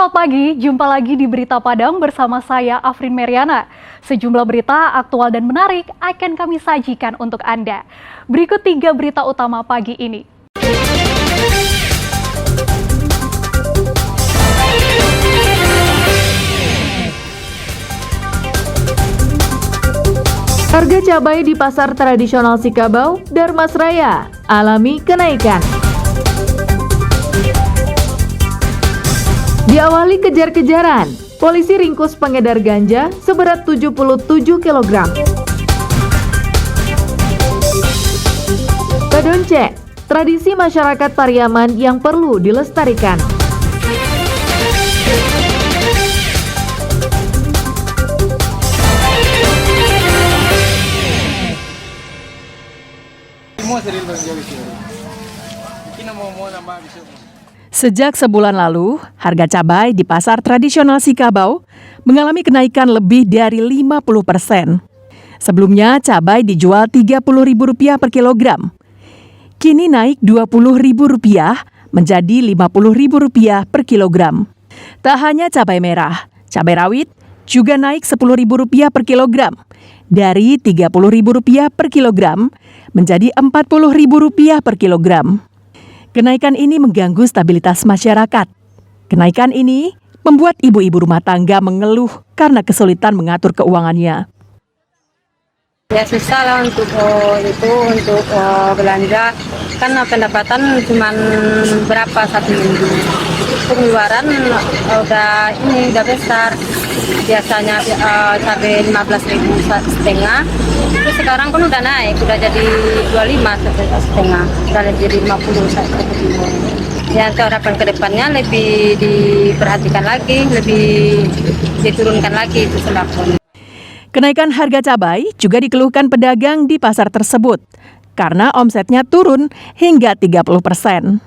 Selamat pagi, jumpa lagi di Berita Padang bersama saya Afrin Meriana. Sejumlah berita aktual dan menarik akan kami sajikan untuk Anda. Berikut 3 berita utama pagi ini. Harga cabai di pasar tradisional Sikabau, Darmasraya, alami kenaikan. Diawali kejar-kejaran, polisi ringkus pengedar ganja seberat 77 kg. Badonce, tradisi masyarakat Pariaman yang perlu dilestarikan. Sejak sebulan lalu, harga cabai di pasar tradisional Sikabau mengalami kenaikan lebih dari 50%. Sebelumnya cabai dijual Rp30.000 per kilogram. Kini naik Rp20.000 menjadi Rp50.000 per kilogram. Tak hanya cabai merah, cabai rawit juga naik Rp10.000 per kilogram. Dari Rp30.000 per kilogram menjadi Rp40.000 per kilogram. Kenaikan ini mengganggu stabilitas masyarakat. Kenaikan ini membuat ibu-ibu rumah tangga mengeluh karena kesulitan mengatur keuangannya. Ya susah lah untuk belanja, kan pendapatan cuma berapa satu minggu. Pengeluaran udah besar. Biasanya cabai 15.500, terus sekarang kan udah naik, udah jadi 25,5, udah jadi 50 1 kilo. Ya harapan kedepannya lebih diperhatikan lagi, lebih diturunkan lagi itu sembako. Kenaikan harga cabai juga dikeluhkan pedagang di pasar tersebut karena omsetnya turun hingga 30%.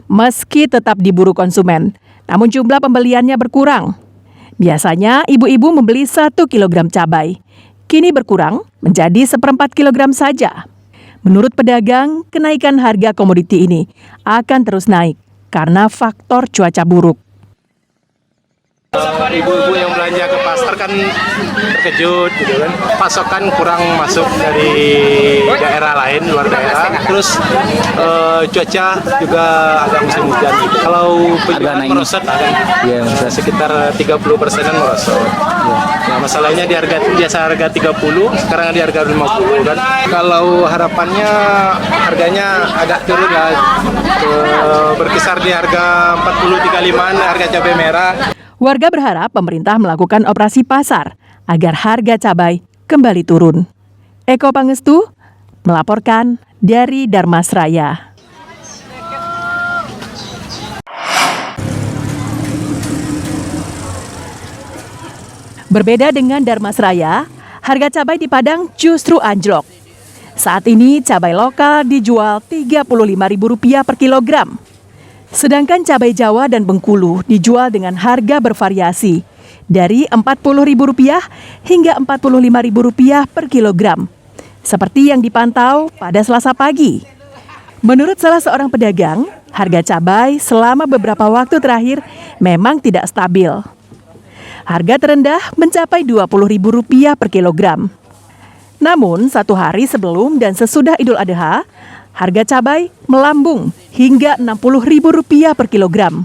Meski tetap diburu konsumen, namun jumlah pembeliannya berkurang. Biasanya ibu-ibu membeli 1 kilogram cabai, kini berkurang menjadi 1/4 kilogram saja. Menurut pedagang, kenaikan harga komoditi ini akan terus naik karena faktor cuaca buruk. Ibu-ibu yang belanja ke pasar kan terkejut gitu kan, pasokan kurang masuk dari daerah lain, luar daerah, terus cuaca juga agak musim hujan gitu. Kalau penjualan merosot ada sekitar 30%-an merosot. Nah, masalahnya di biasa harga 30, sekarang di harga 50 kan. Kalau harapannya harganya agak turun lah, berkisar di harga 40-35-an harga cabai merah. Warga berharap pemerintah melakukan operasi pasar agar harga cabai kembali turun. Eko Pangestu melaporkan dari Darmasraya. Berbeda dengan Darmasraya, harga cabai di Padang justru anjlok. Saat ini cabai lokal dijual Rp35.000 per kilogram. Sedangkan cabai Jawa dan Bengkulu dijual dengan harga bervariasi dari Rp40.000 hingga Rp45.000 per kilogram. Seperti yang dipantau pada Selasa pagi. Menurut salah seorang pedagang, harga cabai selama beberapa waktu terakhir memang tidak stabil. Harga terendah mencapai Rp20.000 per kilogram. Namun, 1 hari sebelum dan sesudah Idul Adha, harga cabai melambung hingga Rp60.000 per kilogram.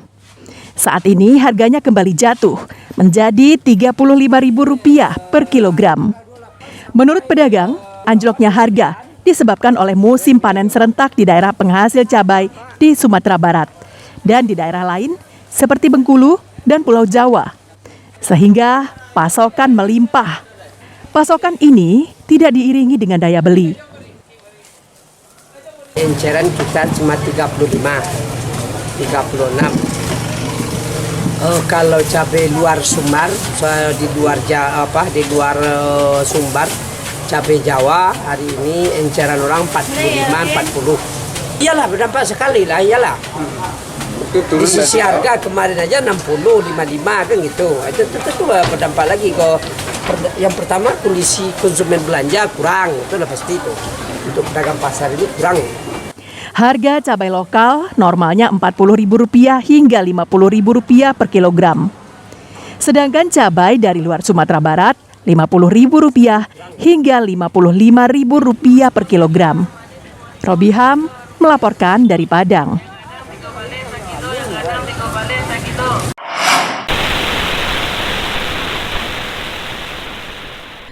Saat ini harganya kembali jatuh menjadi Rp35.000 per kilogram. Menurut pedagang, anjloknya harga disebabkan oleh musim panen serentak di daerah penghasil cabai di Sumatera Barat dan di daerah lain seperti Bengkulu dan Pulau Jawa. Sehingga pasokan melimpah. Pasokan ini tidak diiringi dengan daya beli. Enceran kita cuma 35, 36. Kalau cabai luar Sumbar, di luar Sumbar, cabai Jawa hari ini enceran orang 45, 40. Iyalah berdampak sekali lah, iyalah. Di sisi harga kemarin aja 60, 55 kan gitu. Itu berdampak lagi kok. Yang pertama kondisi konsumen belanja kurang, itu udah pasti itu. Untuk pedagang pasar ini kurang. Harga cabai lokal normalnya Rp40.000 hingga Rp50.000 per kilogram. Sedangkan cabai dari luar Sumatera Barat Rp50.000 hingga Rp55.000 per kilogram. Robiham melaporkan dari Padang.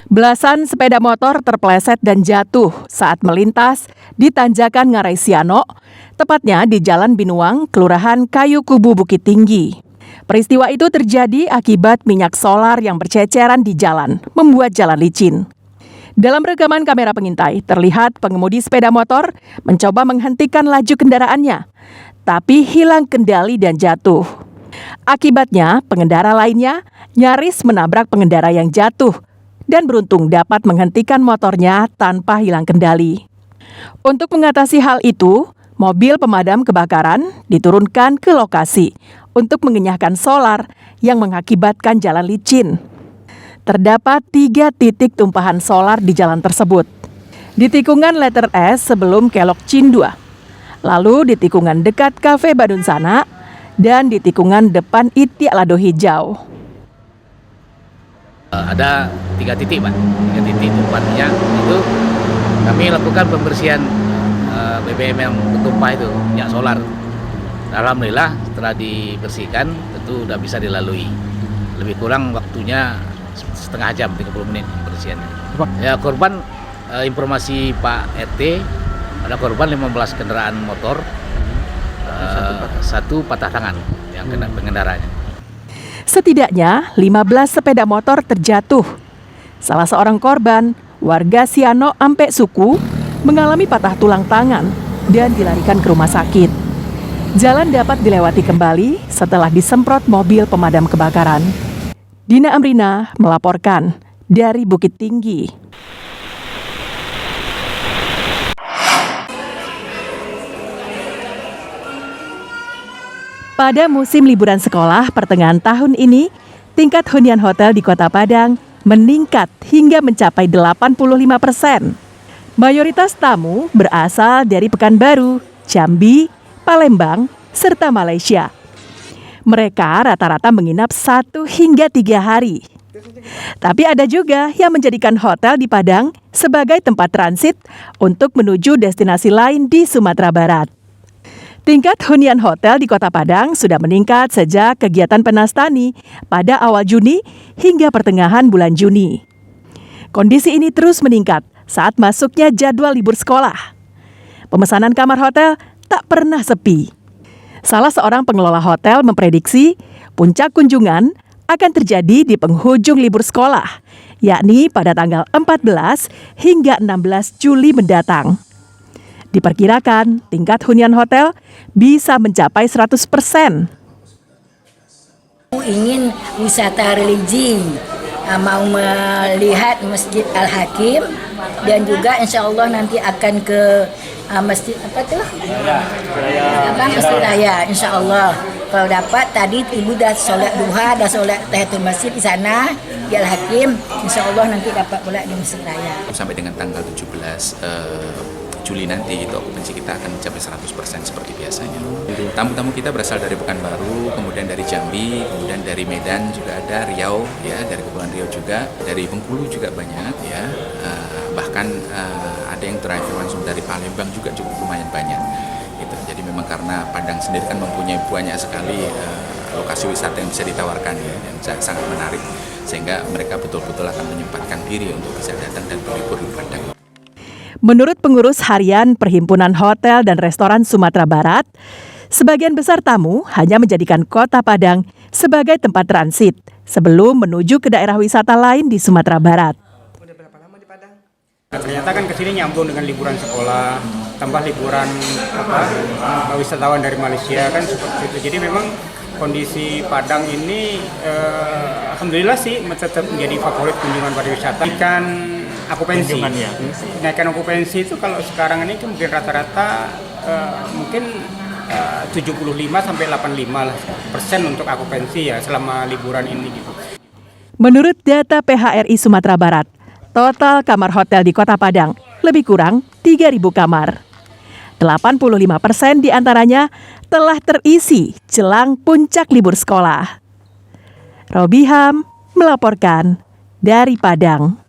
Belasan sepeda motor terpeleset dan jatuh saat melintas di tanjakan Ngarai Siano, tepatnya di Jalan Binuang, Kelurahan Kayu Kubu, Bukit Tinggi. Peristiwa itu terjadi akibat minyak solar yang berceceran di jalan, membuat jalan licin. Dalam rekaman kamera pengintai, terlihat pengemudi sepeda motor mencoba menghentikan laju kendaraannya, tapi hilang kendali dan jatuh. Akibatnya, pengendara lainnya nyaris menabrak pengendara yang jatuh, dan beruntung dapat menghentikan motornya tanpa hilang kendali. Untuk mengatasi hal itu, mobil pemadam kebakaran diturunkan ke lokasi untuk mengenyahkan solar yang mengakibatkan jalan licin. Terdapat 3 titik tumpahan solar di jalan tersebut. Di tikungan letter S sebelum Kelok Cindua, lalu di tikungan dekat Cafe Badun Sana, dan di tikungan depan Itiak Lado Hijau. Ada 3 titik, Pak. 3 titik tumpahan minyak itu kami lakukan pembersihan BBM yang bertumpah itu, minyak solar. Alhamdulillah setelah dibersihkan tentu sudah bisa dilalui. Lebih kurang waktunya setengah jam, 30 menit pembersihan. Ya, korban informasi Pak RT ada korban 15 kendaraan motor, satu patah tangan yang kena pengendaranya. Setidaknya 15 sepeda motor terjatuh. Salah seorang korban, warga Siano Ampe Suku, mengalami patah tulang tangan dan dilarikan ke rumah sakit. Jalan dapat dilewati kembali setelah disemprot mobil pemadam kebakaran. Dina Amrina melaporkan dari Bukit Tinggi. Pada musim liburan sekolah pertengahan tahun ini, tingkat hunian hotel di Kota Padang meningkat hingga mencapai 85%. Mayoritas tamu berasal dari Pekanbaru, Jambi, Palembang, serta Malaysia. Mereka rata-rata menginap 1 hingga 3 hari. Tapi ada juga yang menjadikan hotel di Padang sebagai tempat transit untuk menuju destinasi lain di Sumatera Barat. Tingkat hunian hotel di Kota Padang sudah meningkat sejak kegiatan Penastani pada awal Juni hingga pertengahan bulan Juni. Kondisi ini terus meningkat saat masuknya jadwal libur sekolah. Pemesanan kamar hotel tak pernah sepi. Salah seorang pengelola hotel memprediksi puncak kunjungan akan terjadi di penghujung libur sekolah, yakni pada tanggal 14 hingga 16 Juli mendatang. Diperkirakan tingkat hunian hotel bisa mencapai 100%. Ingin wisata religi, mau melihat Masjid Al-Hakim dan juga insya Allah nanti akan ke masjid Masjid Raya, insya Allah. Kalau dapat tadi ibu dah solat duha, dah solat tahiyatul masjid di sana di Al-Hakim, insya Allah nanti dapat pula di Masjid Raya. Sampai dengan tanggal 17 Juli nanti itu okupansi kita akan mencapai 100% seperti biasanya. Tamu-tamu kita berasal dari Pekanbaru, kemudian dari Jambi, kemudian dari Medan juga ada, Riau ya, dari Kepulauan Riau juga, dari Bengkulu juga banyak ya. Bahkan ada yang terakhir langsung dari Palembang juga cukup lumayan banyak. Gitu. Jadi memang karena Padang sendiri kan mempunyai banyak sekali lokasi wisata yang bisa ditawarkan ya, yang sangat menarik, sehingga mereka betul-betul akan menyempatkan diri untuk bisa datang dan berlibur di Padang. Menurut pengurus harian Perhimpunan Hotel dan Restoran Sumatera Barat, sebagian besar tamu hanya menjadikan Kota Padang sebagai tempat transit sebelum menuju ke daerah wisata lain di Sumatera Barat. Nah, ternyata kan kesini nyambung dengan liburan sekolah, tambah liburan wisatawan dari Malaysia kan seperti itu. Jadi memang kondisi Padang ini alhamdulillah sih tetap menjadi favorit kunjungan pariwisata. Ikan okupansi, naikkan okupansi itu kalau sekarang ini mungkin rata-rata mungkin 75 sampai 85% untuk okupansi ya selama liburan ini gitu. Menurut data PHRI Sumatera Barat, total kamar hotel di Kota Padang lebih kurang 3.000 kamar. 85% diantaranya telah terisi jelang puncak libur sekolah. Robiham melaporkan dari Padang.